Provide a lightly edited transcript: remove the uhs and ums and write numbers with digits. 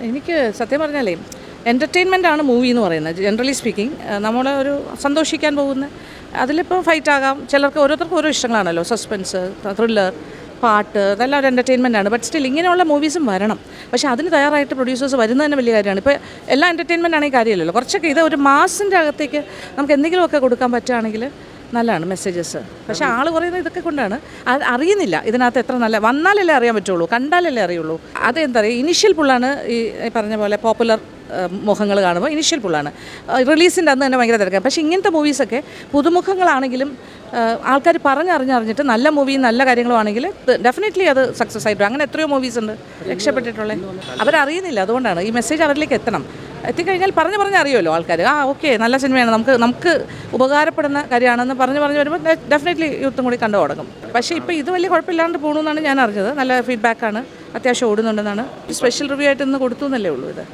എനിക്ക് സത്യം പറഞ്ഞാലേ എൻ്റർടൈൻമെൻ്റ് ആണ് മൂവി എന്ന് പറയുന്നത്. ജനറലി സ്പീക്കിംഗ് നമ്മൾ ഒരു സന്തോഷിക്കാൻ പോകുന്ന അതിലിപ്പോൾ ഫൈറ്റ് ആകാം, ചിലർക്ക് ഓരോരുത്തർക്കും ഓരോ ഇഷ്ടങ്ങളാണല്ലോ, സസ്പെൻസ്, ത്രില്ലർ, പാട്ട്, അതെല്ലാം ഒരു എൻ്റർടൈൻമെൻ്റ് ആണ്. ബട്ട് സ്റ്റിൽ ഇങ്ങനെയുള്ള മൂവീസും വരണം. പക്ഷേ അതിന് തയ്യാറായിട്ട് പ്രൊഡ്യൂസേഴ്സ് വരുന്നത് തന്നെ വലിയ കാര്യമാണ്. ഇപ്പോൾ എല്ലാ എൻ്റർടൈൻമെൻ്റ് ആണെങ്കിൽ കാര്യമില്ലല്ലോ, കുറച്ചൊക്കെ ഇത് ഒരു മാസിൻ്റെ അകത്തേക്ക് നമുക്ക് എന്തെങ്കിലുമൊക്കെ കൊടുക്കാൻ പറ്റുകയാണെങ്കിൽ നല്ലതാണ് മെസ്സേജസ്. പക്ഷേ ആൾ പറയുന്നത് ഇതൊക്കെ കൊണ്ടാണ്, അത് അറിയുന്നില്ല ഇതിനകത്ത് എത്ര നല്ല, വന്നാലല്ലേ അറിയാൻ പറ്റുള്ളൂ, കണ്ടാലല്ലേ അറിയുള്ളൂ. അതെന്താ പറയുക, ഇനിഷ്യൽ പുള്ളാണ് ഈ പറഞ്ഞ പോലെ പോപ്പുലർ മുഖങ്ങൾ കാണുമ്പോൾ ഇനിഷ്യൽ പുള്ളാണ്. റിലീസിൻ്റെ അന്ന് തന്നെ ഭയങ്കര തിരക്കാണ്. പക്ഷേ ഇങ്ങനത്തെ മൂവീസൊക്കെ പുതുമുഖങ്ങളാണെങ്കിലും ആൾക്കാർ പറഞ്ഞറിഞ്ഞിട്ട് നല്ല മൂവിയും നല്ല കാര്യങ്ങളും ആണെങ്കിൽ ഡെഫിനറ്റ്ലി അത് സക്സസ് ആയിട്ട്. അങ്ങനെ എത്രയോ മൂവീസ് ഉണ്ട് രക്ഷപ്പെട്ടിട്ടുള്ളത്, അവരറിയുന്നില്ല. അതുകൊണ്ടാണ് ഈ മെസ്സേജ് അവരിലേക്ക് എത്തണം. എത്തിക്കഴിഞ്ഞാൽ പറഞ്ഞ് അറിയുമല്ലോ ആൾക്കാർ, ഓക്കെ നല്ല സിനിമയാണ്, നമുക്ക് ഉപകാരപ്പെടുന്ന കാര്യമാണെന്ന് പറഞ്ഞ് വരുമ്പോൾ ഡെഫിനറ്റ്ലി യൂത്തും കൂടി കണ്ടു തുടങ്ങും. പക്ഷേ ഇപ്പോൾ ഇത് വലിയ കുഴപ്പമില്ലാണ്ട് പോകണമെന്നാണ് ഞാൻ അറിഞ്ഞത്. നല്ല ഫീഡ്ബാക്കാണ്, അത്യാവശ്യം ഓടുന്നുണ്ടെന്നാണ്. സ്പെഷ്യൽ റിവ്യൂ ആയിട്ട് ഇന്ന് കൊടുത്തു എന്നല്ലേ ഉള്ളൂ ഇത്.